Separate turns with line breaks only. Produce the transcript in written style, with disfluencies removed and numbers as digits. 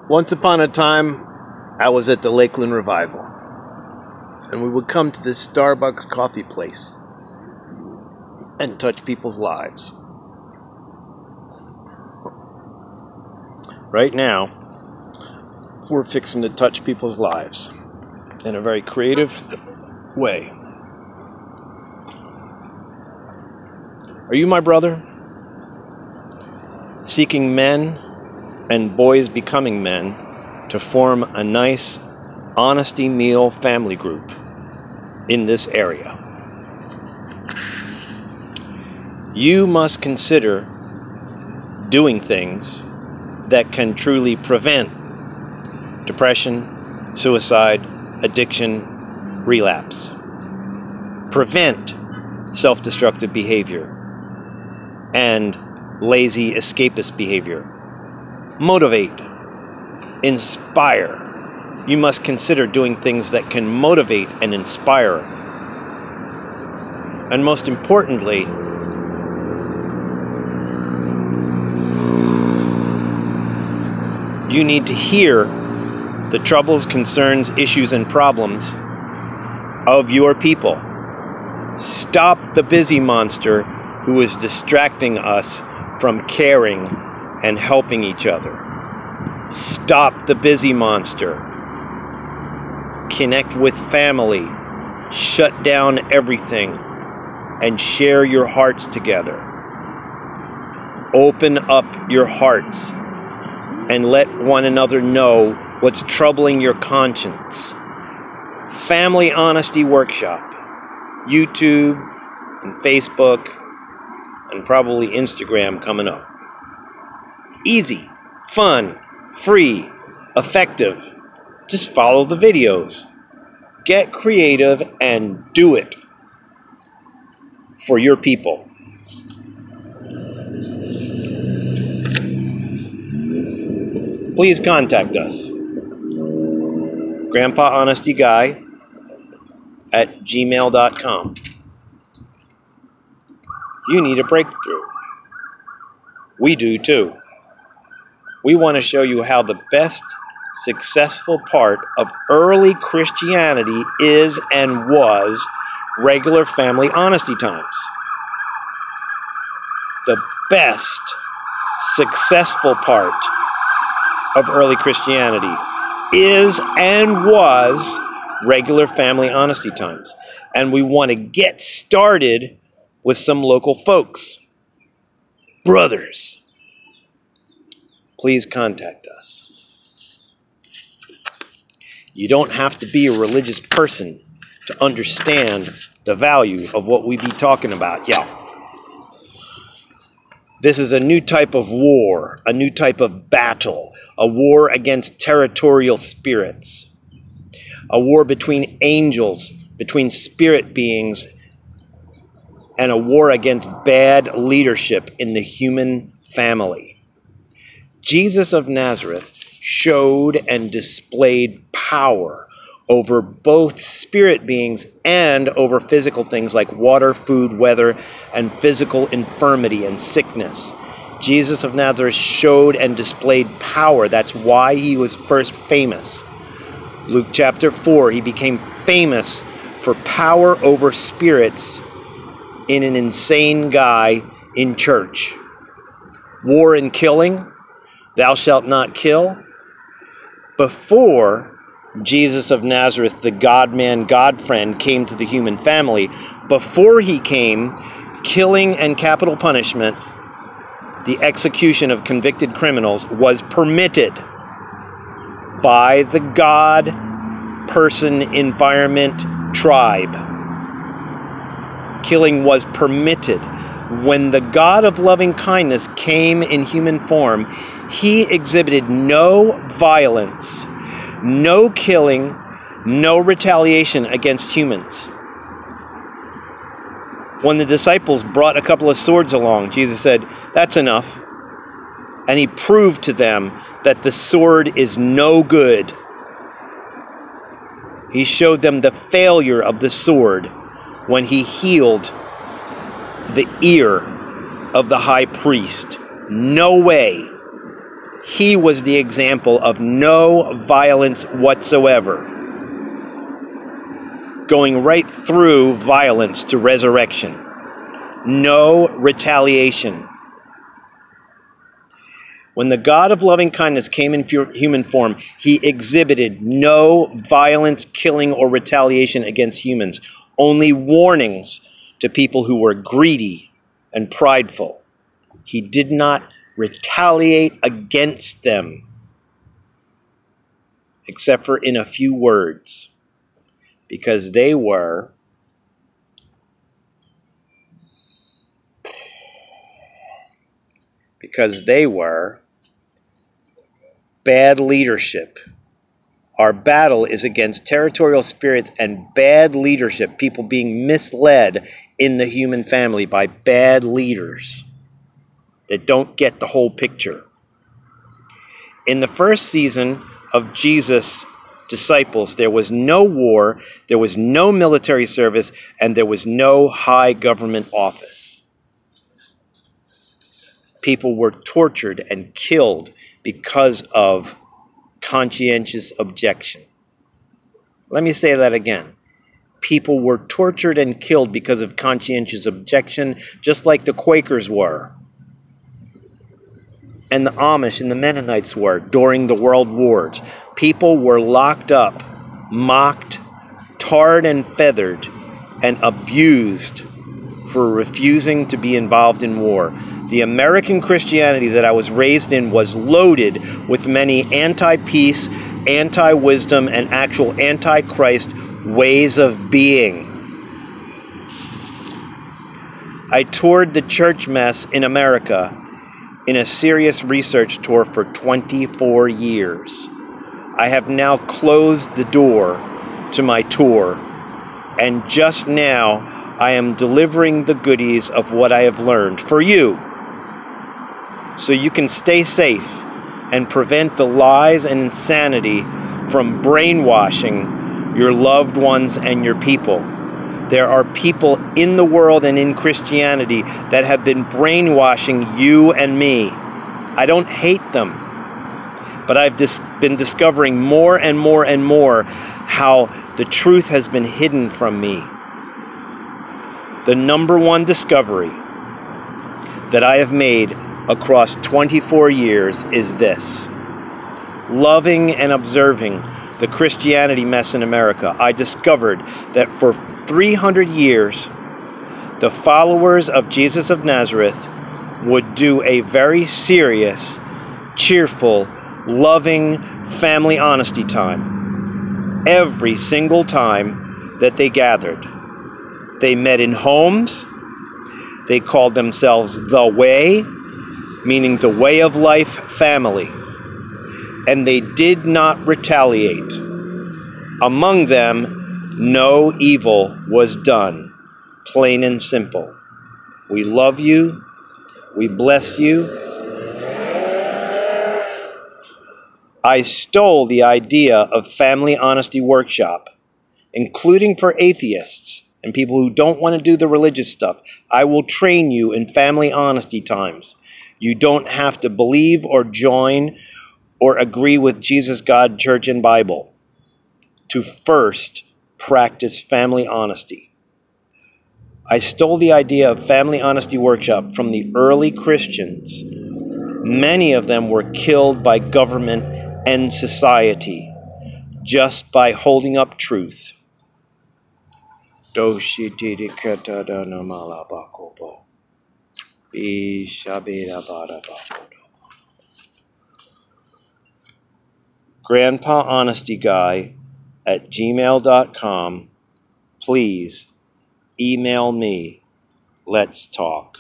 Once upon a time, I was at the Lakeland Revival, and we would come to this Starbucks coffee place and touch people's lives. Right now, we're fixing to touch people's lives in a very creative way. Are you my brother? Seeking men and boys becoming men to form a nice honesty meal family group in this area. You must consider doing things that can truly prevent depression, suicide, addiction, relapse. Prevent self-destructive behavior and lazy escapist behavior. Motivate, inspire. You must consider doing things that can motivate and inspire. And most importantly, you need to hear the troubles, concerns, issues, and problems of your people. Stop the busy monster who is distracting us from caring and helping each other. Stop the busy monster. Connect with family. Shut down everything and share your hearts together. Open up your hearts and let one another know what's troubling your conscience. Family Honesty Workshop. YouTube and Facebook and probably Instagram coming up. Easy, fun, free, effective. Just follow the videos. Get creative and do it for your people. Please contact us. GrandpaHonestyGuy@gmail.com. You need a breakthrough. We do too. We want to show you how the best successful part of early Christianity is and was regular family honesty times. The best successful part of early Christianity is and was regular family honesty times. And we want to get started with some local folks. Brothers, please contact us. You don't have to be a religious person to understand the value of what we be talking about. Yeah. This is a new type of war, a new type of battle, a war against territorial spirits, a war between angels, between spirit beings, and a war against bad leadership in the human family. Jesus of Nazareth showed and displayed power over both spirit beings and over physical things like water, food, weather, and physical infirmity and sickness. Jesus of Nazareth showed and displayed power. That's why he was first famous. Luke chapter 4, he became famous for power over spirits in an insane guy in church. War and killing, thou shalt not kill. Before Jesus of Nazareth, the God-man, God-friend, came to the human family, before he came, killing and capital punishment, the execution of convicted criminals, was permitted by the God, person, environment, tribe. Killing was permitted. When the God of loving kindness came in human form, he exhibited no violence, no killing, no retaliation against humans. When the disciples brought a couple of swords along, Jesus said, "That's enough." And he proved to them that the sword is no good. He showed them the failure of the sword when he healed the ear of the high priest. No way. He was the example of no violence whatsoever, going right through violence to resurrection. No retaliation. When the God of loving kindness came in human form, he exhibited no violence, killing, or retaliation against humans, only warnings to people who were greedy and prideful. He did not retaliate against them, except for in a few words, because they were bad leadership. Our battle is against territorial spirits and bad leadership, people being misled in the human family by bad leaders that don't get the whole picture. In the first season of Jesus' disciples, there was no war, there was no military service, and there was no high government office. People were tortured and killed because of conscientious objection. Let me say that again. People were tortured and killed because of conscientious objection, just like the Quakers were, and the Amish and the Mennonites were during the world wars. People were locked up, mocked, tarred and feathered, and abused for refusing to be involved in war. The American Christianity that I was raised in was loaded with many anti-peace, anti-wisdom, and actual anti-Christ ways of being. I toured the church mess in America in a serious research tour for 24 years. I have now closed the door to my tour, and just now I am delivering the goodies of what I have learned for you, so you can stay safe and prevent the lies and insanity from brainwashing your loved ones and your people. There are people in the world and in Christianity that have been brainwashing you and me. I don't hate them, but I've been discovering more and more and more how the truth has been hidden from me. The number one discovery that I have made across 24 years is this. Loving and observing the Christianity mess in America, I discovered that for 300 years, the followers of Jesus of Nazareth would do a very serious, cheerful, loving family honesty time every single time that they gathered. They met in homes. They called themselves the Way, meaning the way of life family. And they did not retaliate. Among them, no evil was done, plain and simple. We love you. We bless you. I stole the idea of family honesty workshop, including for atheists and people who don't want to do the religious stuff. I will train you in family honesty times. You don't have to believe or join or agree with Jesus, God, Church, and Bible to first practice family honesty. I stole the idea of family honesty workshop from the early Christians. Many of them were killed by government and society just by holding up truth. GrandpaHonestyGuy@gmail.com. Please email me. Let's talk.